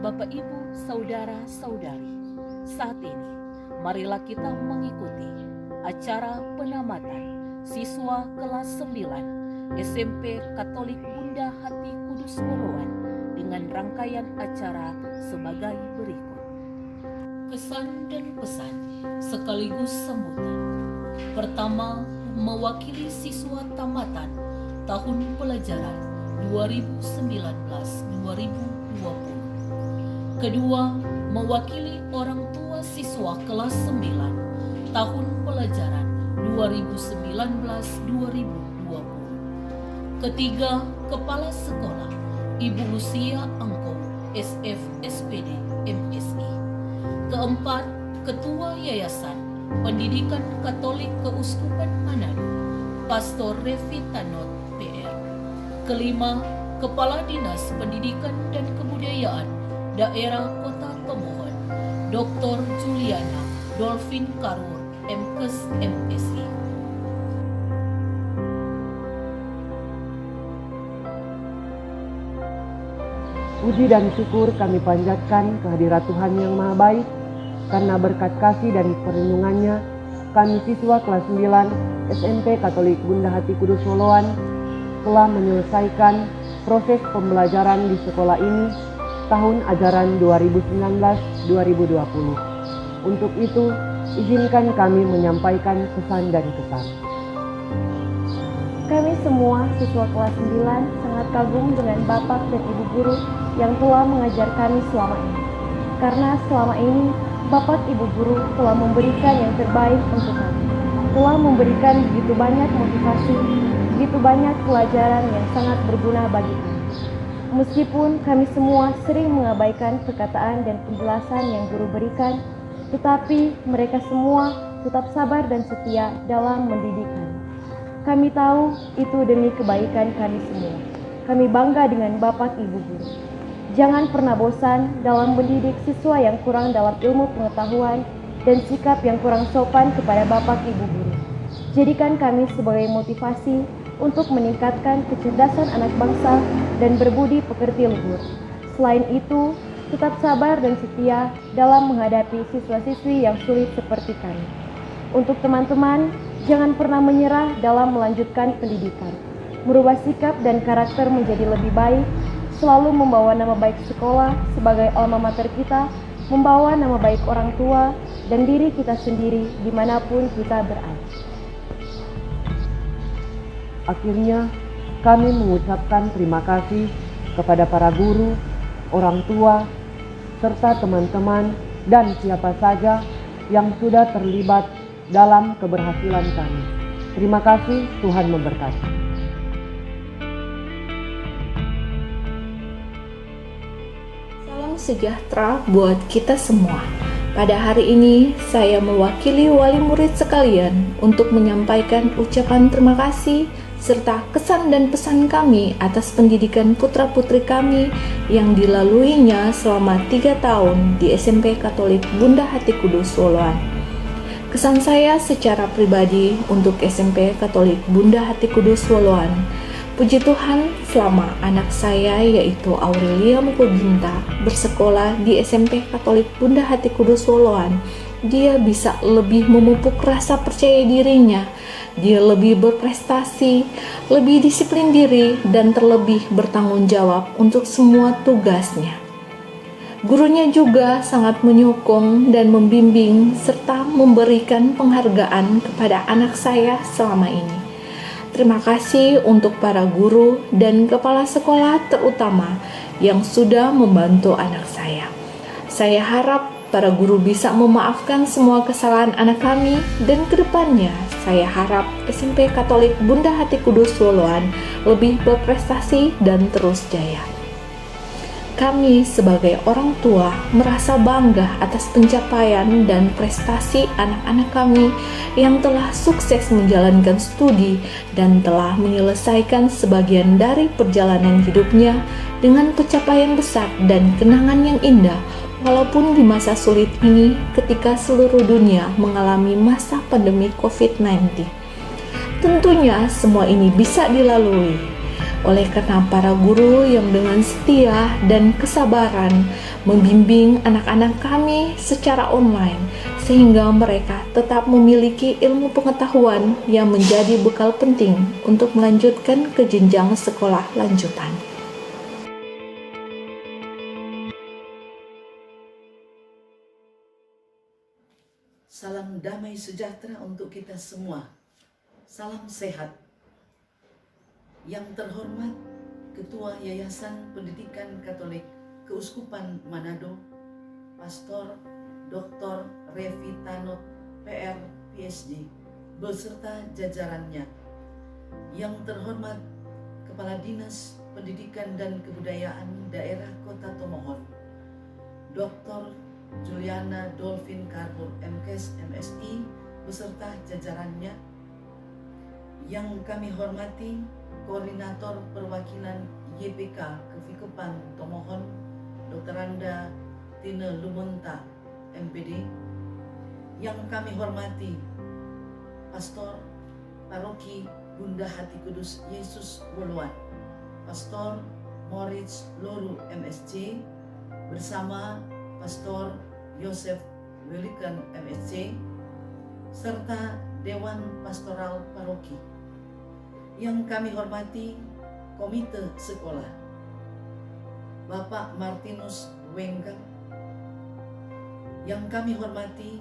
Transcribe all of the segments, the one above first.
Bapak, Ibu, Saudara-saudari, saat ini marilah kita mengikuti acara penamatan siswa kelas 9 SMP Katolik Bunda Hati Kudus Woloan dengan rangkaian acara sebagai berikut. Kesan dan pesan sekaligus sambutan. Pertama, mewakili siswa tamatan tahun pelajaran 2019-2020. Kedua, mewakili orang tua siswa kelas 9 tahun pelajaran 2019-2020. Ketiga, Kepala Sekolah Ibu Lucia Angko SF SPD MSI. Keempat, Ketua Yayasan Pendidikan Katolik Keuskupan Manado Pastor Revi Tanot PR. Kelima, Kepala Dinas Pendidikan dan Kebudayaan Daerah Kota Tomohon Dr. Juliana Dolphin Karur MKes MSI. Puji dan syukur kami panjatkan kehadirat Tuhan yang Maha Baik, karena berkat kasih dan perlindungannya, kami siswa kelas 9 SMP Katolik Bunda Hati Kudus Woloan telah menyelesaikan proses pembelajaran di sekolah ini tahun ajaran 2019-2020. Untuk itu, izinkan kami menyampaikan pesan dan kesan. Kami semua siswa kelas 9 sangat kagum dengan Bapak dan Ibu Guru yang telah mengajar kami selama ini. Karena selama ini Bapak Ibu Guru telah memberikan yang terbaik untuk kami. Telah memberikan begitu banyak motivasi, begitu banyak pelajaran yang sangat berguna bagi kami. Meskipun kami semua sering mengabaikan perkataan dan penjelasan yang guru berikan, tetapi mereka semua tetap sabar dan setia dalam mendidik kami. Kami tahu itu demi kebaikan kami semua. Kami bangga dengan Bapak Ibu Guru. Jangan pernah bosan dalam mendidik siswa yang kurang dalam ilmu pengetahuan dan sikap yang kurang sopan kepada Bapak Ibu Guru. Jadikan kami sebagai motivasi untuk meningkatkan kecerdasan anak bangsa dan berbudi pekerti luhur. Selain itu, tetap sabar dan setia dalam menghadapi siswa-siswi yang sulit seperti kami. Untuk teman-teman, jangan pernah menyerah dalam melanjutkan pendidikan. Merubah sikap dan karakter menjadi lebih baik, selalu membawa nama baik sekolah sebagai alma mater kita, membawa nama baik orang tua dan diri kita sendiri dimanapun kita berada. Akhirnya, kami mengucapkan terima kasih kepada para guru, orang tua, serta teman-teman dan siapa saja yang sudah terlibat dalam keberhasilan kami. Terima kasih, Tuhan memberkati. Salam sejahtera buat kita semua. Pada hari ini, saya mewakili wali murid sekalian untuk menyampaikan ucapan terima kasih serta kesan dan pesan kami atas pendidikan putra-putri kami yang dilaluinya selama 3 tahun di SMP Katolik Bunda Hati Kudus Woloan. Kesan saya secara pribadi untuk SMP Katolik Bunda Hati Kudus Woloan, puji Tuhan selama anak saya yaitu Aurelia Mukoginta bersekolah di SMP Katolik Bunda Hati Kudus Woloan, dia bisa lebih memupuk rasa percaya dirinya. Dia lebih berprestasi, lebih disiplin diri, dan terlebih bertanggung jawab untuk semua tugasnya. Gurunya juga sangat menyokong dan membimbing serta memberikan penghargaan kepada anak saya selama ini. Terima kasih untuk para guru dan kepala sekolah terutama yang sudah membantu anak saya. Saya harap para guru bisa memaafkan semua kesalahan anak kami dan kedepannya saya harap SMP Katolik Bunda Hati Kudus Woloan lebih berprestasi dan terus jaya. Kami sebagai orang tua merasa bangga atas pencapaian dan prestasi anak-anak kami yang telah sukses menjalankan studi dan telah menyelesaikan sebagian dari perjalanan hidupnya dengan pencapaian besar dan kenangan yang indah. Walaupun di masa sulit ini ketika seluruh dunia mengalami masa pandemi COVID-19. Tentunya semua ini bisa dilalui oleh karena para guru yang dengan setia dan kesabaran membimbing anak-anak kami secara online, sehingga mereka tetap memiliki ilmu pengetahuan yang menjadi bekal penting untuk melanjutkan ke jenjang sekolah lanjutan. Salam damai sejahtera untuk kita semua. Salam sehat. Yang terhormat Ketua Yayasan Pendidikan Katolik Keuskupan Manado, Pastor Dr. Revi Tanot, PR, PhD, beserta jajarannya. Yang terhormat Kepala Dinas Pendidikan dan Kebudayaan Daerah Kota Tomohon, Dr. Juliana Dolphin Carbo, MKes, MSI, beserta jajarannya. Yang kami hormati Koordinator Perwakilan YPK Kevikupan Tomohon, Dr. Randa Tine Lumonta, MPD. Yang kami hormati Pastor Paroki Bunda Hati Kudus Yesus Woluan, Pastor Moritz Loru, MSc, bersama Pastor Yosef Welikan, MSc, serta Dewan Pastoral Paroki. Yang kami hormati Komite Sekolah, Bapak Martinus Wenggang. Yang kami hormati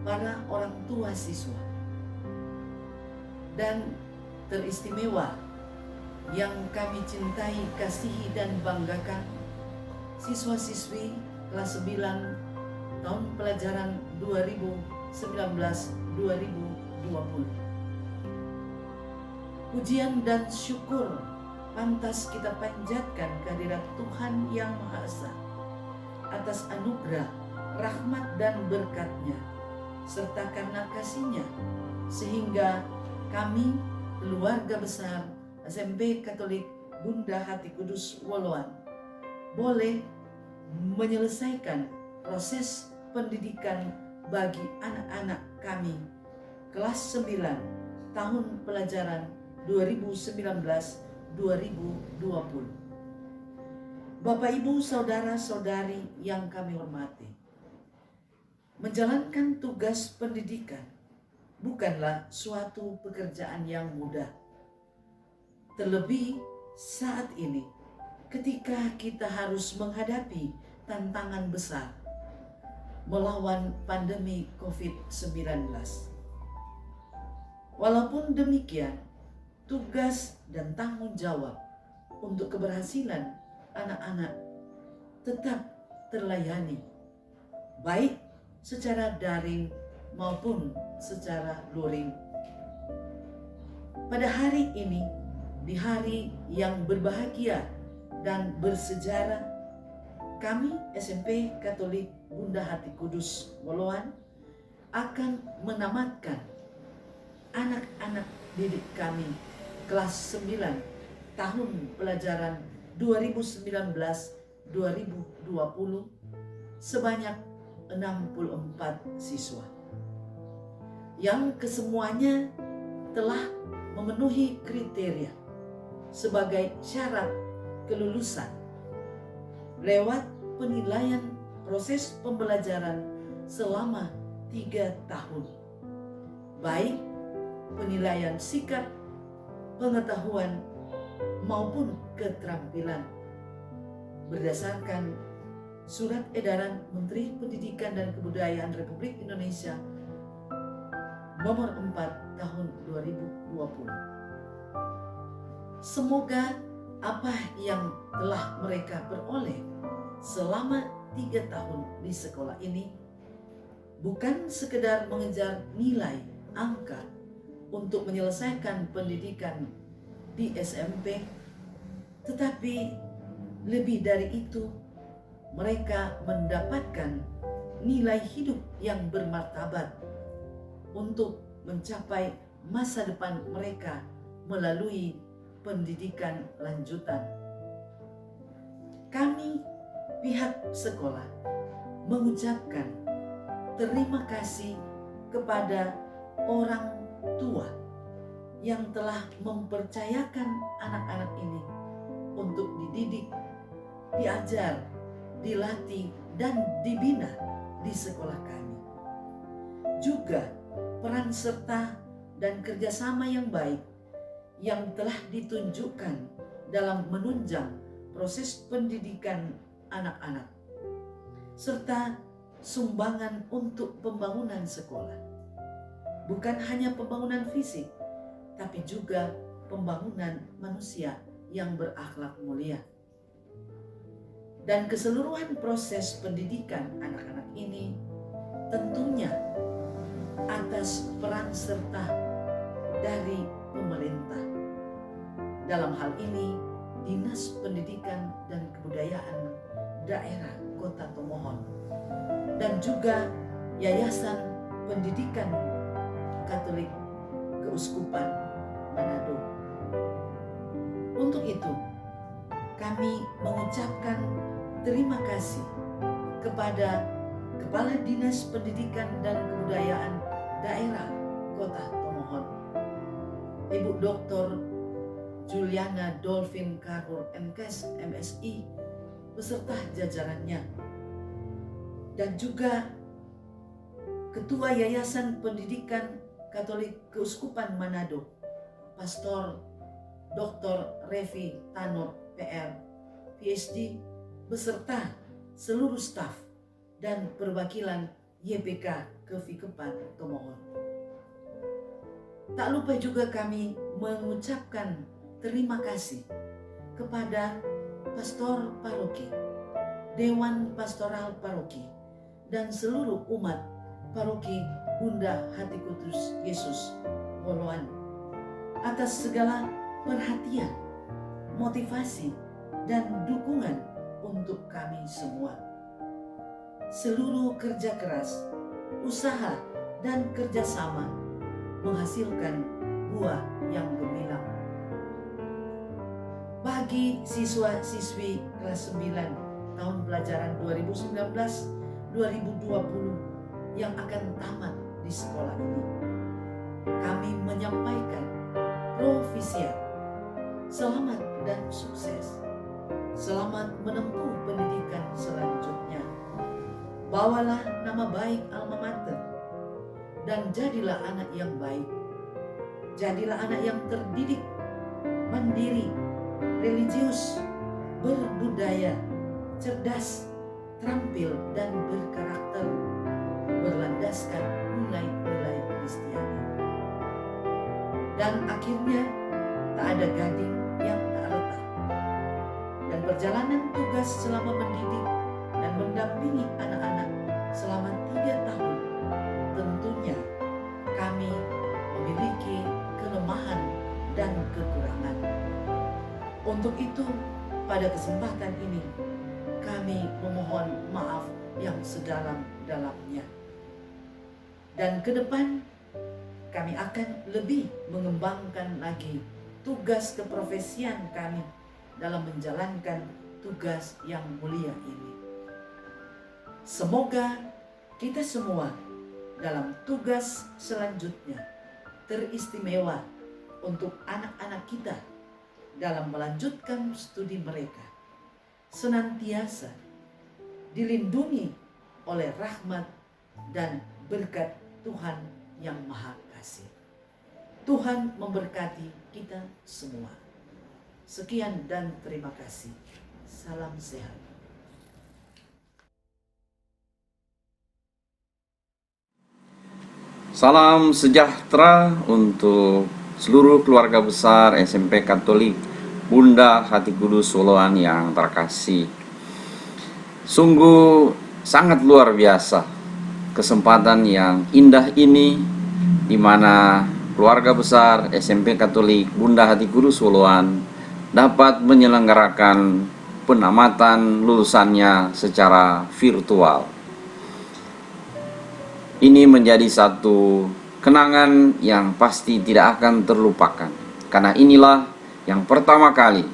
para orang tua siswa, dan teristimewa yang kami cintai, kasihi, dan banggakan siswa-siswi kelas 9 tahun pelajaran 2019-2020. Pujian dan syukur pantas kita panjatkan kehadirat Tuhan Yang Maha Esa atas anugerah, rahmat, dan berkat-Nya, serta karena kasih-Nya, sehingga kami, keluarga besar SMP Katolik Bunda Hati Kudus Woluan, boleh menyelesaikan proses pendidikan bagi anak-anak kami kelas 9 tahun pelajaran 2019-2020. Bapak, Ibu, Saudara-saudari yang kami hormati, menjalankan tugas pendidikan bukanlah suatu pekerjaan yang mudah. Terlebih saat ini ketika kita harus menghadapi tantangan besar melawan pandemi COVID-19. Walaupun demikian, tugas dan tanggung jawab untuk keberhasilan anak-anak tetap terlayani, baik secara daring maupun secara luring. Pada hari ini, di hari yang berbahagia dan bersejarah, kami SMP Katolik Bunda Hati Kudus Woluan akan menamatkan anak-anak didik kami kelas 9 tahun pelajaran 2019-2020 sebanyak 64 siswa yang kesemuanya telah memenuhi kriteria sebagai syarat kelulusan lewat penilaian proses pembelajaran selama 3 tahun, baik penilaian sikap, pengetahuan, maupun keterampilan, berdasarkan Surat Edaran Menteri Pendidikan dan Kebudayaan Republik Indonesia nomor 4 tahun 2020. Semoga apa yang telah mereka peroleh selama 3 tahun di sekolah ini bukan sekedar mengejar nilai angka untuk menyelesaikan pendidikan di SMP, tetapi lebih dari itu, mereka mendapatkan nilai hidup yang bermartabat untuk mencapai masa depan mereka melalui pendidikan lanjutan. Kami, pihak sekolah, mengucapkan terima kasih kepada orang tua yang telah mempercayakan anak-anak ini untuk dididik, diajar, dilatih, dan dibina di sekolah kami. Juga peran serta dan kerjasama yang baik yang telah ditunjukkan dalam menunjang proses pendidikan anak-anak, serta sumbangan untuk pembangunan sekolah. Bukan hanya pembangunan fisik, tapi juga pembangunan manusia yang berakhlak mulia. Dan keseluruhan proses pendidikan anak-anak ini tentunya atas peran serta dari pemerintah. Dalam hal ini, Dinas Pendidikan dan Kebudayaan Daerah Kota Tomohon dan juga Yayasan Pendidikan Katolik Keuskupan Manado. Untuk itu, kami mengucapkan terima kasih kepada Kepala Dinas Pendidikan dan Kebudayaan Daerah Kota Tomohon, Ibu Dr. Juliana Dolphin Karur MKes MSI beserta jajarannya, dan juga Ketua Yayasan Pendidikan Katolik Keuskupan Manado, Pastor Dr. Revi Tanur PR PhD beserta seluruh staf dan perwakilan YPK Kevikepan Tomohon. Tak lupa juga kami mengucapkan terima kasih kepada Pastor Paroki, Dewan Pastoral Paroki, dan seluruh umat Paroki Bunda Hati Kudus Yesus Woloan atas segala perhatian, motivasi, dan dukungan untuk kami semua. Seluruh kerja keras, usaha, dan kerjasama menghasilkan buah yang gemilang. Bagi siswa-siswi kelas 9 tahun pelajaran 2019-2020 yang akan tamat di sekolah ini, kami menyampaikan profisia, selamat dan sukses. Selamat menempuh pendidikan selanjutnya. Bawalah nama baik alma mater dan jadilah anak yang baik. Jadilah anak yang terdidik, mandiri, religius, berbudaya, cerdas, terampil, dan berkarakter, berlandaskan nilai-nilai Kristiani. Dan akhirnya tak ada gading yang tak retak. Dan perjalanan tugas selama mendidik dan mendampingi anak-anak selama 3 tahun, tentunya kami memiliki kelemahan dan kekurangan. Untuk itu, pada kesempatan ini, kami memohon maaf yang sedalam-dalamnya. Dan ke depan, kami akan lebih mengembangkan lagi tugas keprofesian kami dalam menjalankan tugas yang mulia ini. Semoga kita semua dalam tugas selanjutnya teristimewa untuk anak-anak kita dalam melanjutkan studi mereka, senantiasa dilindungi oleh rahmat dan berkat Tuhan yang Maha Kasih. Tuhan memberkati kita semua. Sekian dan terima kasih. Salam sehat. Salam sejahtera untuk seluruh keluarga besar SMP Katolik Bunda Hati Kudus Woloan yang terkasih. Sungguh sangat luar biasa kesempatan yang indah ini, di mana keluarga besar SMP Katolik Bunda Hati Kudus Woloan dapat menyelenggarakan penamatan lulusannya secara virtual. Ini menjadi satu kenangan yang pasti tidak akan terlupakan, karena inilah yang pertama kali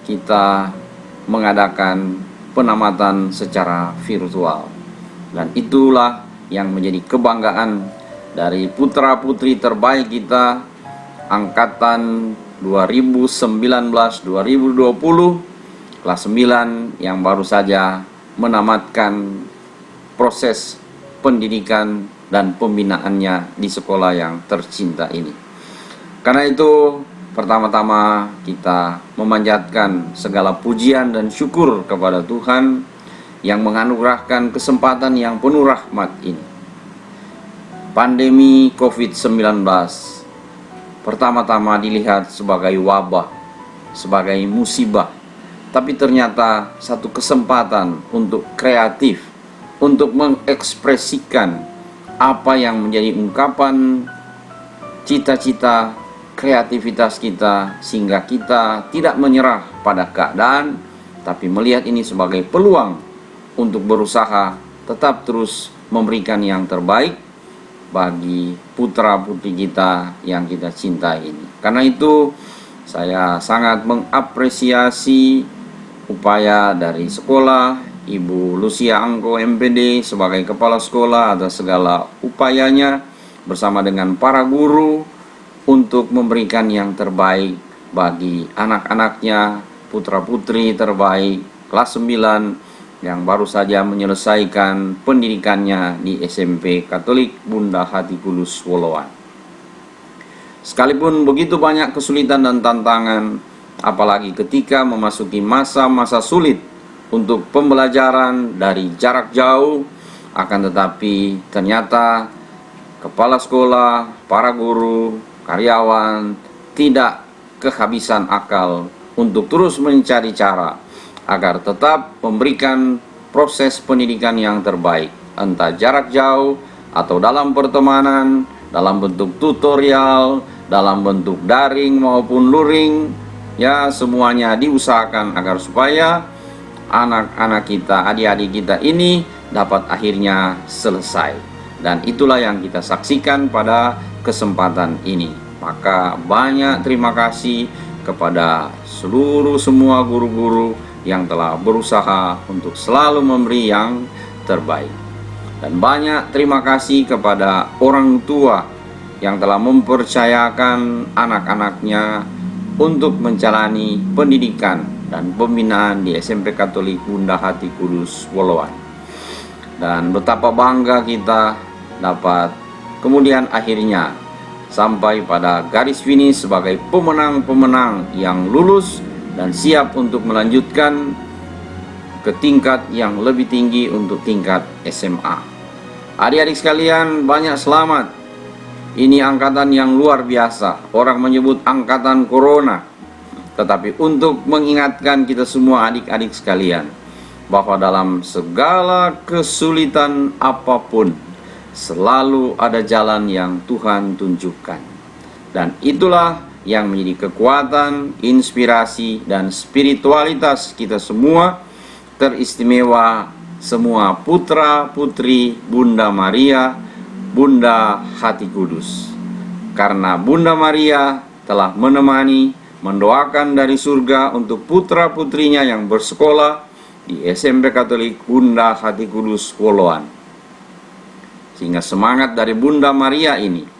kita mengadakan penamatan secara virtual. Dan itulah yang menjadi kebanggaan dari putra-putri terbaik kita, angkatan 2019-2020 kelas 9 yang baru saja menamatkan proses pendidikan dan pembinaannya di sekolah yang tercinta ini. Karena itu, pertama-tama kita memanjatkan segala pujian dan syukur kepada Tuhan yang menganugerahkan kesempatan yang penuh rahmat ini. Pandemi COVID-19 pertama-tama dilihat sebagai wabah, sebagai musibah, tapi ternyata satu kesempatan untuk kreatif, untuk mengekspresikan apa yang menjadi ungkapan cita-cita, kreativitas kita, sehingga kita tidak menyerah pada keadaan, tapi melihat ini sebagai peluang untuk berusaha tetap terus memberikan yang terbaik bagi putra-putri kita yang kita cintai ini. Karena itu saya sangat mengapresiasi upaya dari sekolah Ibu Lucia Angko MPD sebagai kepala sekolah atas segala upayanya bersama dengan para guru untuk memberikan yang terbaik bagi anak-anaknya, putra-putri terbaik kelas 9 yang baru saja menyelesaikan pendidikannya di SMP Katolik Bunda Hati Kudus Woloan. Sekalipun begitu banyak kesulitan dan tantangan, apalagi ketika memasuki masa-masa sulit untuk pembelajaran dari jarak jauh, akan tetapi ternyata kepala sekolah, para guru, karyawan tidak kehabisan akal untuk terus mencari cara agar tetap memberikan proses pendidikan yang terbaik, entah jarak jauh atau dalam pertemanan, dalam bentuk tutorial, dalam bentuk daring maupun luring, ya semuanya diusahakan agar supaya anak-anak kita, adik-adik kita ini dapat akhirnya selesai. Dan itulah yang kita saksikan pada kesempatan ini. Maka banyak terima kasih kepada seluruh semua guru-guru yang telah berusaha untuk selalu memberi yang terbaik. Dan banyak terima kasih kepada orang tua yang telah mempercayakan anak-anaknya untuk menjalani pendidikan dan pembinaan di SMP Katolik Bunda Hati Kudus Woloan. Dan betapa bangga kita dapat kemudian akhirnya sampai pada garis finish sebagai pemenang-pemenang yang lulus dan siap untuk melanjutkan ke tingkat yang lebih tinggi untuk tingkat SMA. Adik-adik sekalian, banyak selamat. Ini angkatan yang luar biasa. Orang menyebut angkatan corona. Tetapi untuk mengingatkan kita semua adik-adik sekalian, bahwa dalam segala kesulitan apapun, selalu ada jalan yang Tuhan tunjukkan. Dan itulah yang menjadi kekuatan, inspirasi, dan spiritualitas kita semua, teristimewa semua putra-putri Bunda Maria, Bunda Hati Kudus. Karena Bunda Maria telah menemani, mendoakan dari surga untuk putra-putrinya yang bersekolah di SMP Katolik Bunda Hati Kudus Woloan. Sehingga semangat dari Bunda Maria ini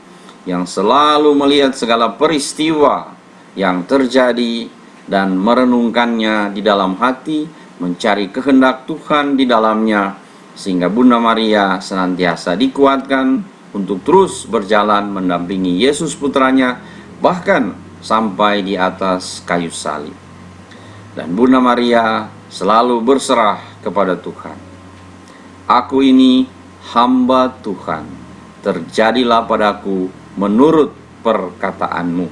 yang selalu melihat segala peristiwa yang terjadi dan merenungkannya di dalam hati, mencari kehendak Tuhan di dalamnya, sehingga Bunda Maria senantiasa dikuatkan untuk terus berjalan mendampingi Yesus putranya, bahkan sampai di atas kayu salib. Dan Bunda Maria selalu berserah kepada Tuhan. Aku ini hamba Tuhan, terjadilah padaku menurut perkataanmu.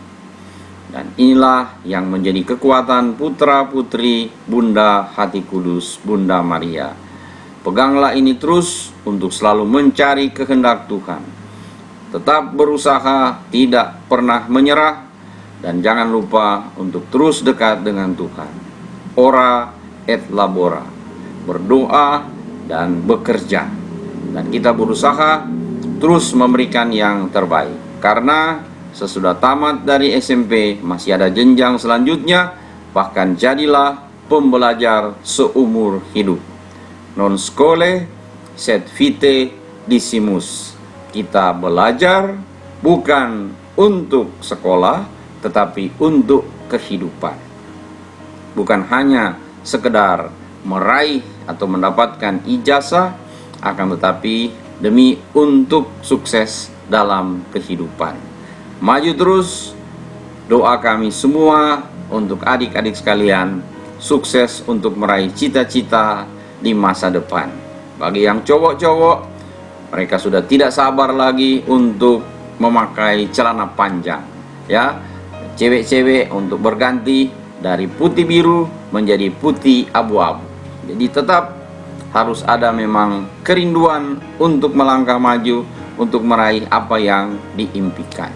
Dan inilah yang menjadi kekuatan putra-putri Bunda Hati Kudus, Bunda Maria. Peganglah ini terus untuk selalu mencari kehendak Tuhan. Tetap berusaha, tidak pernah menyerah, dan jangan lupa untuk terus dekat dengan Tuhan. Ora et labora, berdoa dan bekerja. Dan kita berusaha terus memberikan yang terbaik. Karena sesudah tamat dari SMP masih ada jenjang selanjutnya, bahkan jadilah pembelajar seumur hidup. Non scole sed vitae decimus. Kita belajar bukan untuk sekolah, tetapi untuk kehidupan. Bukan hanya sekedar meraih atau mendapatkan ijazah, akan tetapi demi untuk sukses dalam kehidupan. Maju terus, doa kami semua untuk adik-adik sekalian, sukses untuk meraih cita-cita di masa depan. Bagi yang cowok-cowok, mereka sudah tidak sabar lagi untuk memakai celana panjang, ya. Cewek-cewek untuk berganti dari putih biru menjadi putih abu-abu. Jadi tetap harus ada memang kerinduan untuk melangkah maju, untuk meraih apa yang diimpikan.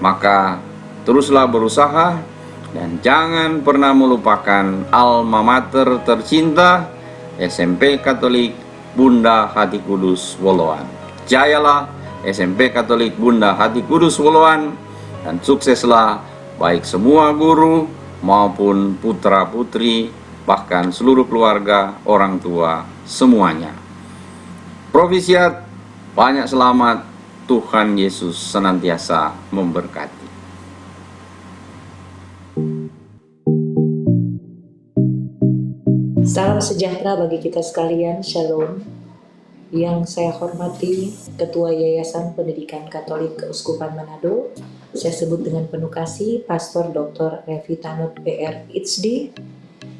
Maka teruslah berusaha dan jangan pernah melupakan alma mater tercinta, SMP Katolik Bunda Hati Kudus Woloan. Jayalah SMP Katolik Bunda Hati Kudus Woloan, dan sukseslah baik semua guru maupun putra-putri, bahkan seluruh keluarga, orang tua, semuanya. Provisiat, banyak selamat, Tuhan Yesus senantiasa memberkati. Salam sejahtera bagi kita sekalian, Shalom. Yang saya hormati Ketua Yayasan Pendidikan Katolik Keuskupan Manado, saya sebut dengan penuh kasih Pastor Dr. Revitanut PR HD.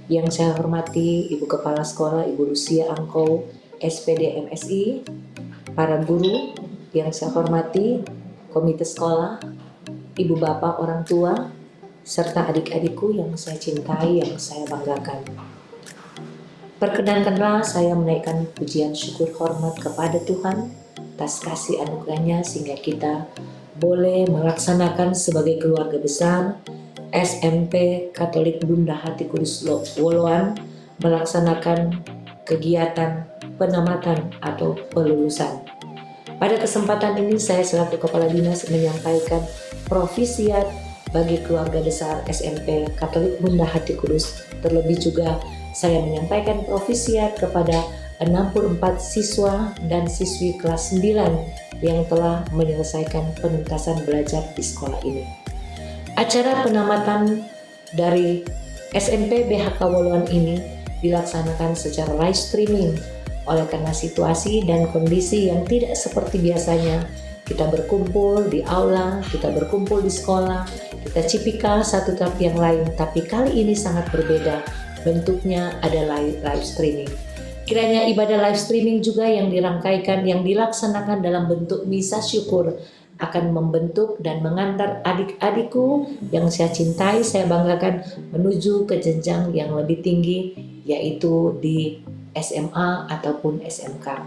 Yang saya hormati Ibu Kepala Sekolah Ibu Lucia Angkow SPD MSI, para guru yang saya hormati, komite sekolah, ibu bapak orang tua, serta adik-adikku yang saya cintai, yang saya banggakan. Perkenankanlah saya menaikkan pujian syukur hormat kepada Tuhan atas kasih anugerahnya sehingga kita boleh melaksanakan sebagai keluarga besar SMP Katolik Bunda Hati Kudus Woloan melaksanakan kegiatan penamatan atau pelulusan. Pada kesempatan ini saya selaku Kepala Dinas menyampaikan provisiat bagi keluarga besar SMP Katolik Bunda Hati Kudus. Terlebih juga saya menyampaikan provisiat kepada 64 siswa dan siswi kelas 9 yang telah menyelesaikan penuntasan belajar di sekolah ini. Acara penamatan dari SMP BHK Woloan ini dilaksanakan secara live streaming. Oleh karena situasi dan kondisi yang tidak seperti biasanya, kita berkumpul di aula, kita berkumpul di sekolah, kita cipika satu tapi yang lain, tapi kali ini sangat berbeda. Bentuknya adalah live streaming. Kiranya ibadah live streaming juga yang dirangkaikan, yang dilaksanakan dalam bentuk misa syukur akan membentuk dan mengantar adik-adikku yang saya cintai, saya banggakan menuju ke jenjang yang lebih tinggi, yaitu di SMA ataupun SMK.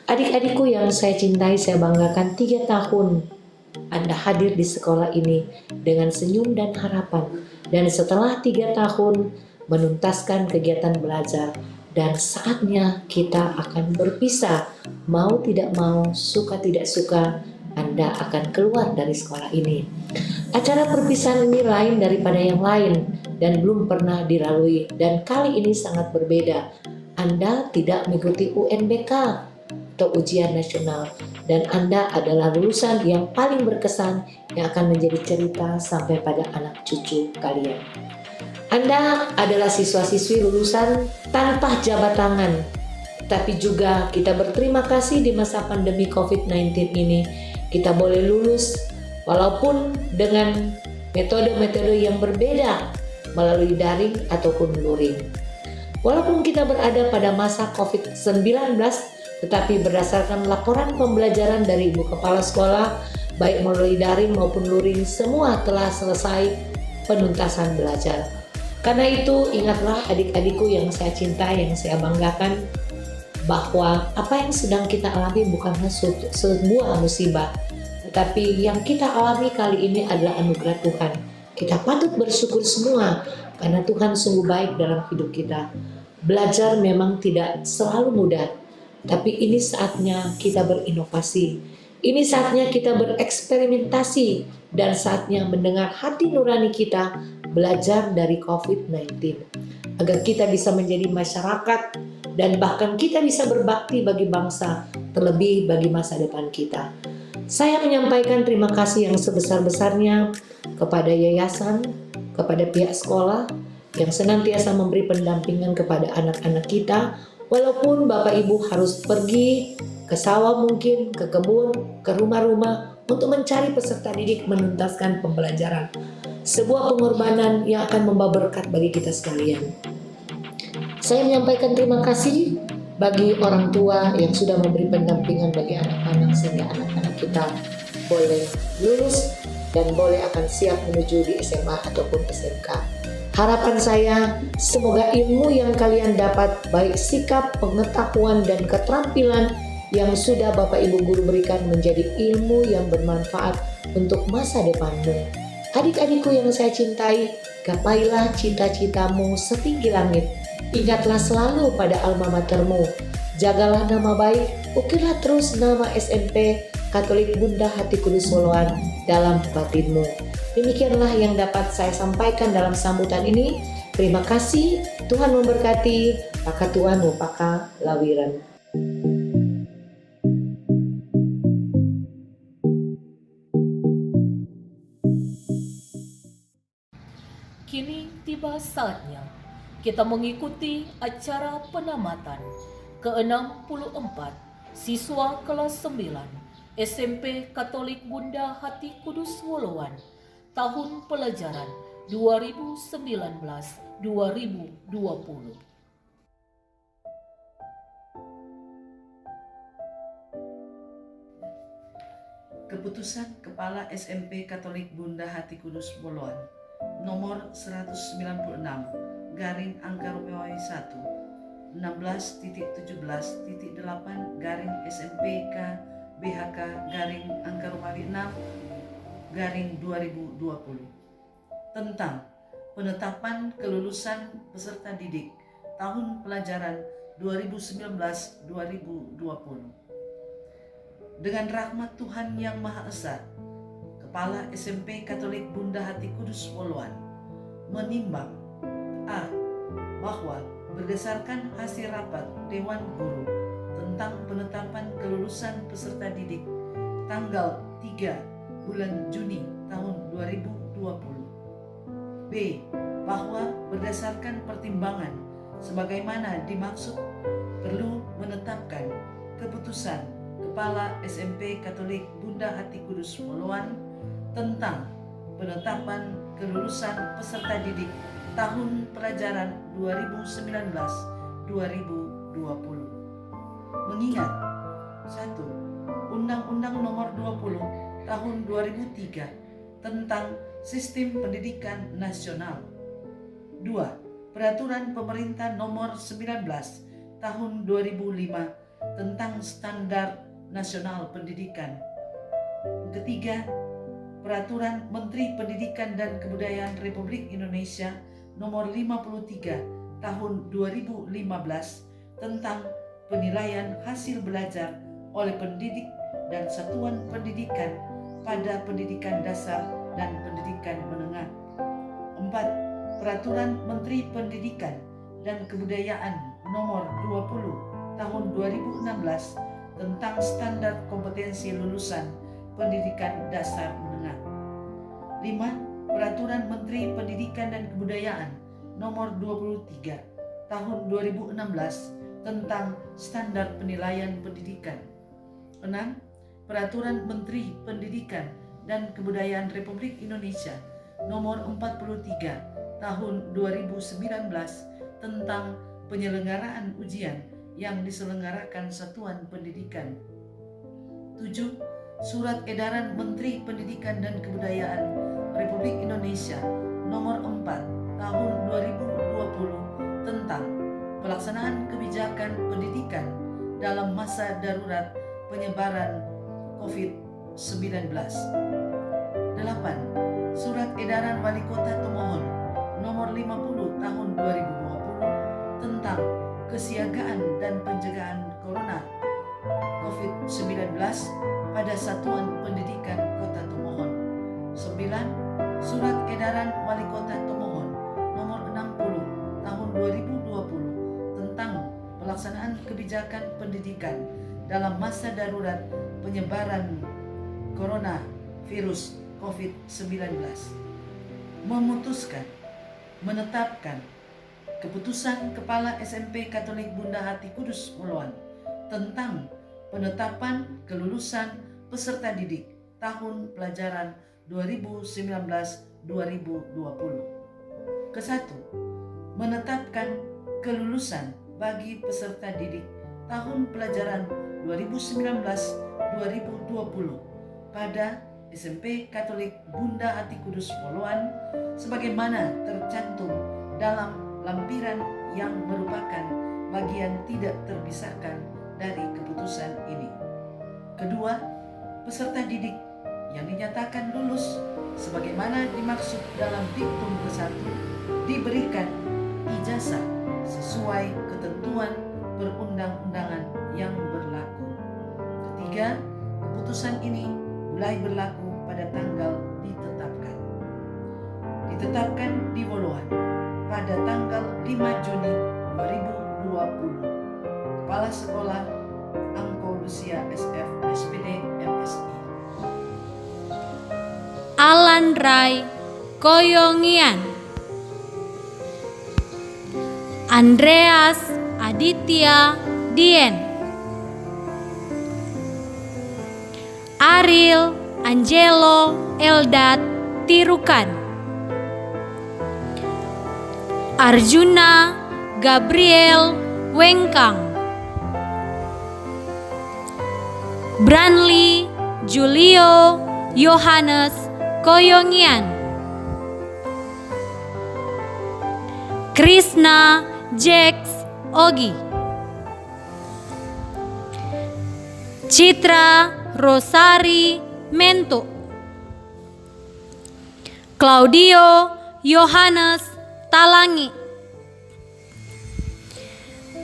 Adik-adikku yang saya cintai, saya banggakan 3 tahun Anda hadir di sekolah ini dengan senyum dan harapan, dan setelah 3 tahun menuntaskan kegiatan belajar, dan saatnya kita akan berpisah, mau tidak mau, suka tidak suka, Anda akan keluar dari sekolah ini. Acara perpisahan ini lain daripada yang lain dan belum pernah dilalui, dan kali ini sangat berbeda. Anda tidak mengikuti UNBK atau ujian nasional, dan Anda adalah lulusan yang paling berkesan yang akan menjadi cerita sampai pada anak cucu kalian. Anda adalah siswa-siswi lulusan tanpa jabat tangan, tapi juga kita berterima kasih di masa pandemi COVID-19 ini kita boleh lulus walaupun dengan metode-metode yang berbeda melalui daring ataupun luring. Walaupun kita berada pada masa COVID-19, tetapi berdasarkan laporan pembelajaran dari Ibu Kepala Sekolah, baik melalui daring maupun luring, semua telah selesai penuntasan belajar. Karena itu ingatlah adik-adikku yang saya cintai, yang saya banggakan, bahwa apa yang sedang kita alami bukanlah sebuah musibah, tetapi yang kita alami kali ini adalah anugerah Tuhan. Kita patut bersyukur semua karena Tuhan sungguh baik dalam hidup kita. Belajar memang tidak selalu mudah, tapi ini saatnya kita berinovasi. Ini saatnya kita bereksperimentasi dan saatnya mendengar hati nurani kita belajar dari COVID-19 agar kita bisa menjadi masyarakat dan bahkan kita bisa berbakti bagi bangsa, terlebih bagi masa depan kita. Saya menyampaikan terima kasih yang sebesar-besarnya kepada yayasan, kepada pihak sekolah yang senantiasa memberi pendampingan kepada anak-anak kita, walaupun Bapak Ibu harus pergi ke sawah mungkin, ke kebun, ke rumah-rumah untuk mencari peserta didik menuntaskan pembelajaran. Sebuah pengorbanan yang akan membawa berkat bagi kita sekalian. Saya menyampaikan terima kasih bagi orang tua yang sudah memberi pendampingan bagi anak-anak sehingga anak-anak kita boleh lulus dan boleh akan siap menuju di SMA ataupun SMK. Harapan saya semoga ilmu yang kalian dapat, baik sikap, pengetahuan, dan keterampilan yang sudah Bapak Ibu Guru berikan menjadi ilmu yang bermanfaat untuk masa depanmu. Adik-adikku yang saya cintai, gapailah cita-citamu setinggi langit. Ingatlah selalu pada alma matermu. Jagalah nama baik, ukirlah terus nama SMP Katolik Bunda Hati Kudus Woloan dalam batinmu. Demikianlah yang dapat saya sampaikan dalam sambutan ini. Terima kasih, Tuhan memberkati. Paka Tuhan Paka Lawiran. Kini tiba saatnya kita mengikuti acara penamatan ke-64 siswa kelas 9 SMP Katolik Bunda Hati Kudus Woloan tahun pelajaran 2019-2020. Keputusan Kepala SMP Katolik Bunda Hati Kudus Woloan nomor 196 garing angka Romawi 1 16.17.8 garing SMPK BHK garing angka Romawi 6 garing 2020 tentang penetapan kelulusan peserta didik tahun pelajaran 2019-2020. Dengan rahmat Tuhan Yang Maha Esa, Kepala SMP Katolik Bunda Hati Kudus Woloan menimbang A. Bahwa berdasarkan hasil rapat Dewan Guru tentang penetapan kelulusan peserta didik tanggal 3 bulan Juni tahun 2020. B. Bahwa berdasarkan pertimbangan sebagaimana dimaksud perlu menetapkan keputusan Kepala SMP Katolik Bunda Hati Kudus Woloan tentang penetapan kelulusan peserta didik tahun pelajaran 2019-2020. Mengingat 1. Undang-Undang Nomor 20 Tahun 2003 tentang Sistem Pendidikan Nasional. 2. Peraturan Pemerintah Nomor 19 Tahun 2005 tentang Standar Nasional Pendidikan. Ketiga, Peraturan Menteri Pendidikan dan Kebudayaan Republik Indonesia Nomor 53 Tahun 2015 tentang penilaian hasil belajar oleh pendidik dan satuan pendidikan pada pendidikan dasar dan pendidikan menengah. 4. Peraturan Menteri Pendidikan dan Kebudayaan Nomor 20 Tahun 2016 tentang standar kompetensi lulusan pendidikan dasar menengah. 5. Peraturan Menteri Pendidikan dan Kebudayaan Nomor 23 Tahun 2016 tentang standar penilaian pendidikan. 6. Peraturan Menteri Pendidikan dan Kebudayaan Republik Indonesia Nomor 43 Tahun 2019 tentang penyelenggaraan ujian yang diselenggarakan satuan pendidikan. 7. Surat Edaran Menteri Pendidikan dan Kebudayaan Republik Indonesia Nomor 4 Tahun 2020 tentang pelaksanaan kebijakan pendidikan dalam masa darurat penyebaran COVID-19. 8. Surat Edaran Wali Kota Tomohon Nomor 50 Tahun 2020 tentang kesiagaan dan pencegahan Corona COVID-19 pada Satuan Pendidikan Kota Tomohon. 9. Surat Edaran Wali Kota Tomohon Nomor 60 Tahun 2020 tentang pelaksanaan kebijakan pendidikan dalam masa darurat penyebaran coronavirus COVID-19, menetapkan keputusan Kepala SMP Katolik Bunda Hati Kudus Poluan tentang penetapan kelulusan peserta didik tahun pelajaran 2019-2020. Ke-1, menetapkan kelulusan bagi peserta didik tahun pelajaran 2019-2020 pada SMP Katolik Bunda Hati Kudus Poluan sebagaimana tercantum dalam lampiran yang merupakan bagian tidak terpisahkan dari keputusan ini. Kedua, peserta didik yang dinyatakan lulus sebagaimana dimaksud dalam diktum ke-1 diberikan ijazah sesuai ketentuan perundang-undangan yang berlaku. Ketiga, keputusan ini mulai berlaku pada tanggal ditetapkan di Poluan pada tanggal 5 Juni 2020. Kepala Sekolah Angko Lucia SF SPD MSI. Alan Rai Koyongian, Andreas Aditya Dien, Ariel Angelo Eldad Tirukan, Arjuna Gabriel Wengkang, Branly Julio Yohanes Koyongian, Krishna Jax Ogi, Citra Rosari Mento, Claudio Yohanes Talangi,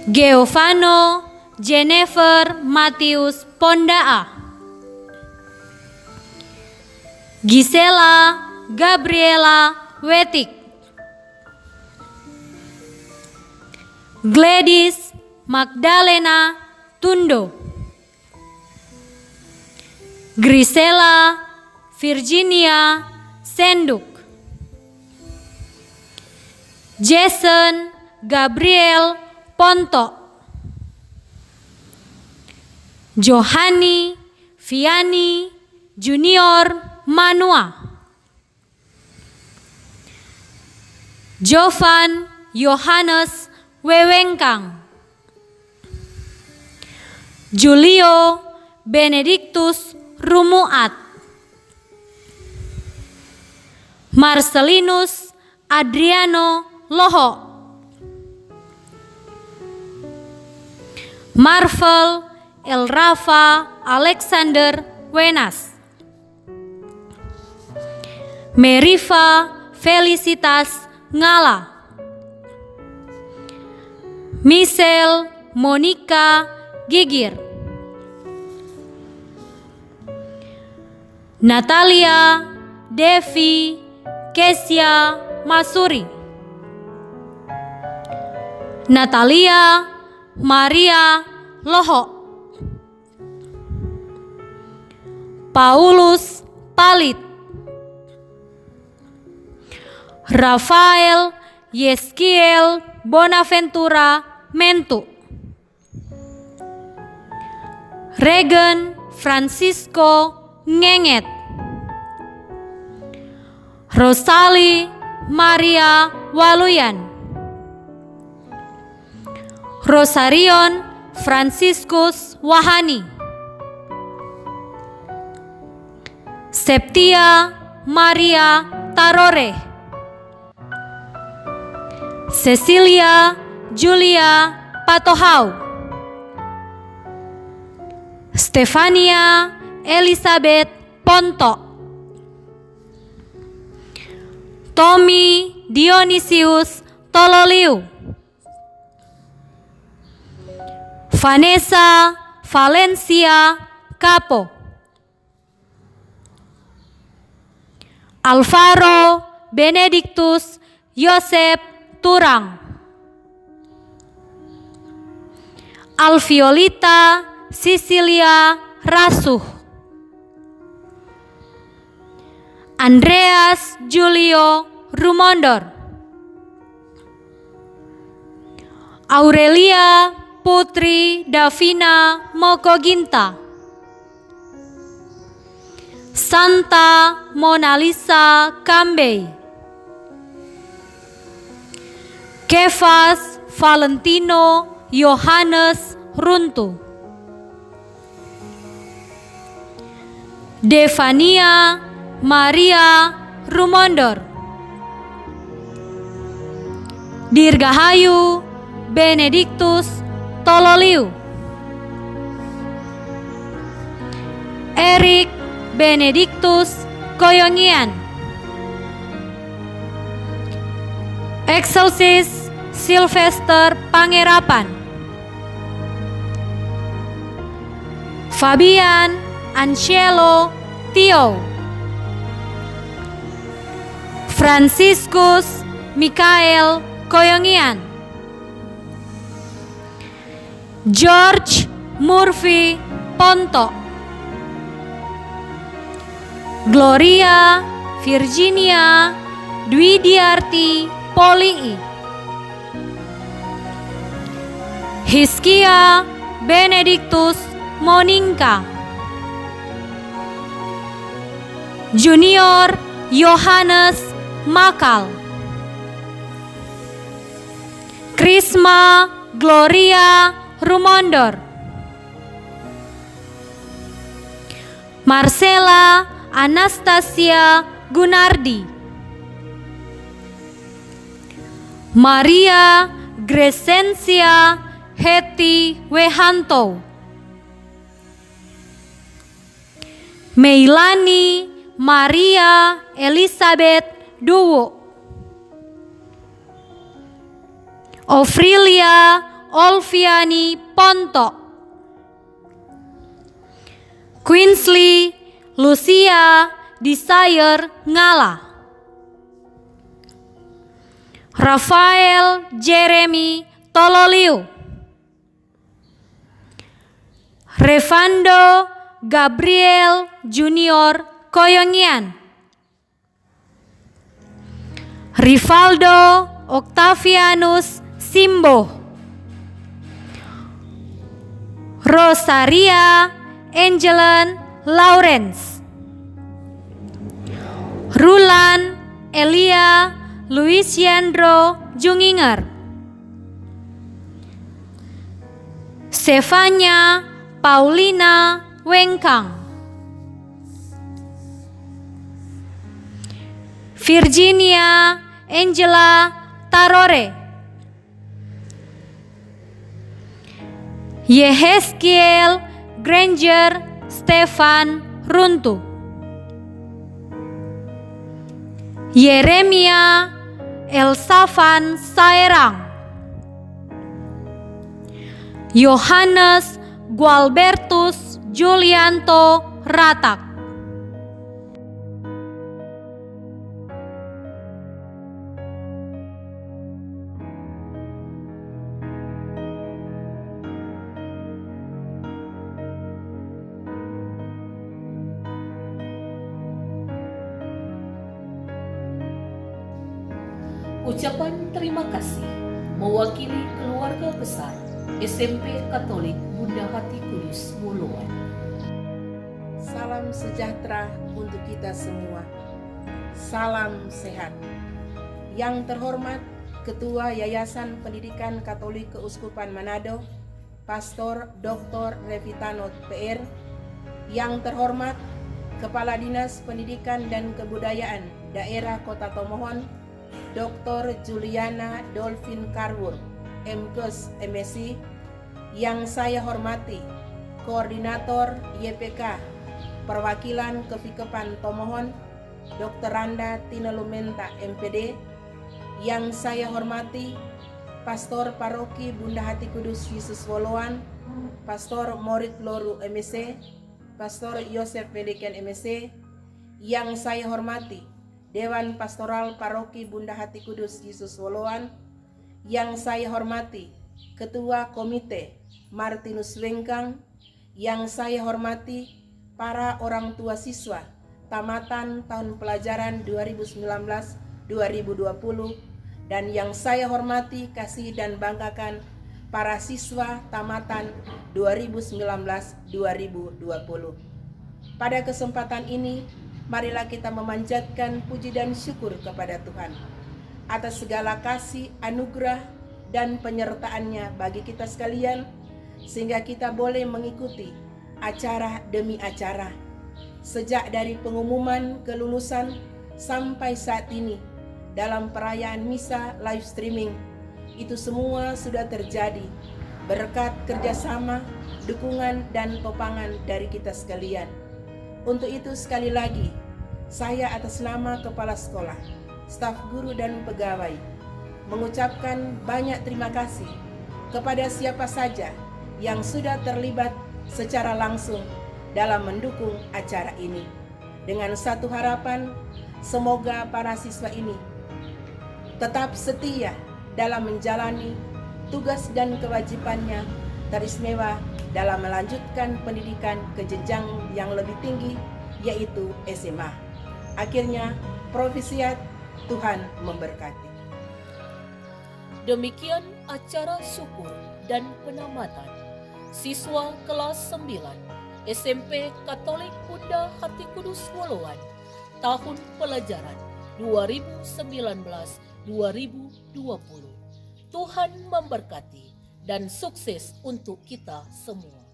Geovano Jennifer Matius Pondaa, Gisela Gabriela Wetik, Gladys Magdalena Tundo, Grisela Virginia Senduk, Jason Gabriel Ponto, Johani Viani Junior Manua, Jovan Yohanes Wewengkang, Julio Benedictus Rumuat, Marcelinus Adriano Loho, Marvel Elrafa Alexander Wenas, Meriva Felicitas Ngala, Michelle Monica Gigir, Natalia Devi Kesia Masuri, Natalia Maria Loho, Paulus Palit, Rafael Yeskiel Bonaventura Mentu, Regan Francisco Ngenget, Rosali Maria Waluyan, Rosarion Franciscus Wahani, Septia Maria Tarore, Cecilia Julia Patohau, Stefania Elizabeth Ponto, Tommy Dionysius Tololiu, Vanessa Valencia Capo, Alvaro Benedictus Yosep Turang, Alviolita Sicilia Rasuh, Andreas Julio Rumondor, Aurelia Putri Davina Mokoginta, Santa Monalisa Kambei, Kefas Valentino Yohanes Runtu, Devania Maria Rumondor, Dirgahayu Benediktus Tololiu, Erik Benediktus Koyongian, Excelsis Sylvester Pangerapan, Fabian Angelo Tio, Franciscus Mikael Koyongian, George Murphy Ponto, Gloria Virginia Dwidiarti Polii, Hiskia Benediktus Moninka, Junior Yohanes Makal, Krisma Gloria Rumondor, Marcela Anastasia Gunardi, Maria Gresensia Heti Wehanto, Meilani Maria Elizabeth Duwo, Ofrilia Olviani Ponto, Queensley Lucia Desire Ngala, Rafael Jeremy Tololiu, Revando Gabriel Junior Koyongian, Rivaldo Octavianus Simbo, Rosaria Angelen Lawrence, Rulan Elia Luisiandro Junginger, Stefania Paulina Wengkang, Virginia Angela Tarore, Yehezkiel Granger Stefan Runtu, Yeremia Elsafan Saerang, Yohanes Gualbertus Julianto Ratak, Ucapan terima kasih mewakili keluarga besar SMP Katolik Bunda Hati Kudus Woluan. Salam sejahtera untuk kita semua. Salam sehat. Yang terhormat Ketua Yayasan Pendidikan Katolik Keuskupan Manado, Pastor Dr. Revitano PR. Yang terhormat Kepala Dinas Pendidikan dan Kebudayaan Daerah Kota Tomohon, Dr. Juliana Dolphin Karwur, MKes MSc. Yang saya hormati Koordinator YPK Perwakilan Kevikepan Tomohon, Dr. Randa Tina Lumenta MPD. Yang saya hormati Pastor Paroki Bunda Hati Kudus Yesus Woluan, Pastor Morit Loru MSc, Pastor Yosef Pelikan MSc. Yang saya hormati Dewan Pastoral Paroki Bunda Hati Kudus Yesus Woluan. Yang saya hormati Ketua Komite Martinus Wengkang. Yang saya hormati para orang tua siswa tamatan tahun pelajaran 2019-2020 dan yang saya hormati, kasih dan banggakan para siswa tamatan 2019-2020. Pada kesempatan ini, marilah kita memanjatkan puji dan syukur kepada Tuhan atas segala kasih, anugerah, dan penyertaannya bagi kita sekalian, sehingga kita boleh mengikuti acara demi acara. Sejak dari pengumuman kelulusan sampai saat ini, dalam perayaan misa live streaming, itu semua sudah terjadi berkat kerjasama, dukungan, dan topangan dari kita sekalian. Untuk itu sekali lagi, saya atas nama Kepala Sekolah, staf guru dan pegawai mengucapkan banyak terima kasih kepada siapa saja yang sudah terlibat secara langsung dalam mendukung acara ini. Dengan satu harapan, semoga para siswa ini tetap setia dalam menjalani tugas dan kewajibannya teristimewa dalam melanjutkan pendidikan ke jenjang yang lebih tinggi, yaitu SMA. Akhirnya, Profisiat, Tuhan memberkati. Demikian acara syukur dan penamatan siswa kelas 9 SMP Katolik Bunda Hati Kudus Woluan tahun pelajaran 2019-2020. Tuhan memberkati dan sukses untuk kita semua.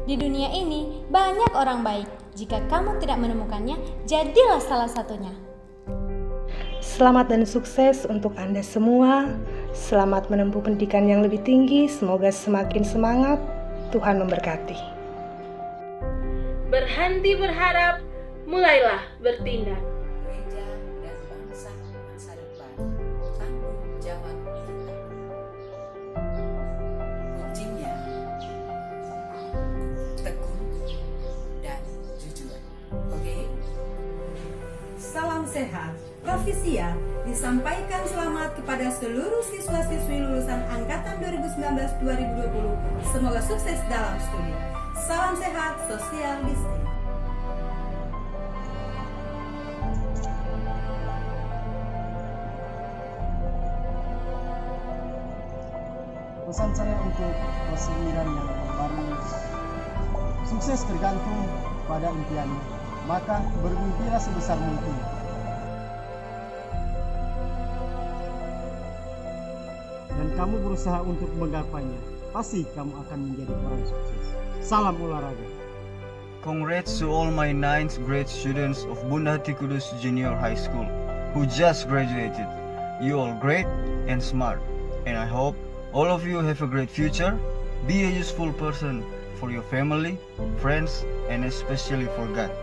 Di dunia ini banyak orang baik. Jika kamu tidak menemukannya, jadilah salah satunya. Selamat dan sukses untuk Anda semua. Selamat menempuh pendidikan yang lebih tinggi. Semoga semakin semangat. Tuhan memberkati. Berhenti berharap, mulailah bertindak. Gereja dan bangsa masa depan, tanggung jawab kita. Kuncinya tekun dan jujur. Oke? Salam sehat. Profisia disampaikan selamat kepada seluruh siswa-siswi lulusan angkatan 2019-2020. Semoga sukses dalam studi. Salam sehat, social distancing. Pesan saya untuk kelas 9 yang baru, sukses tergantung pada impianmu, maka bermimpilah sebesar mungkin. Dan kamu berusaha untuk menggapainya, pasti kamu akan menjadi orang sukses. Salam olahraga. Congrats to all my 9th grade students of Bunda Hati Kudus Junior High School who just graduated. You all great and smart, and I hope all of you have a great future. Be a useful person for your family, friends, and especially for God.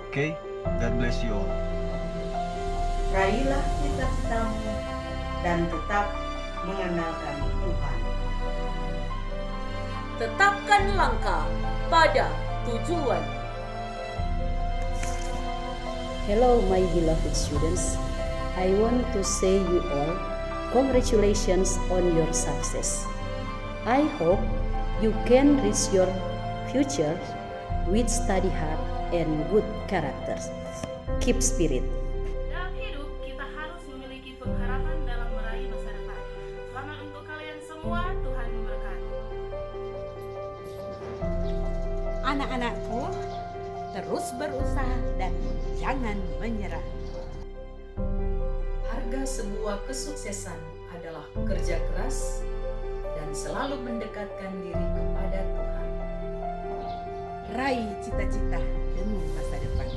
Okay? God bless you all. Raihlah cita-citamu dan tetap mengandalkan Tuhan. Tetapkan langkah pada tujuan. Hello my beloved students. I want to say you all congratulations on your success. I hope you can reach your future with study hard and good characters. Keep spirit. Dalam hidup, kita harus memiliki pengharapan dalam meraih masa depan. Selamat untuk kalian semua, Tuhan memberkati. Anak-anakku, terus berusaha dan jangan menyerah. Harga sebuah kesuksesan adalah kerja keras dan selalu mendekatkan diri kepada Tuhan. Raih cita-cita demi masa depan.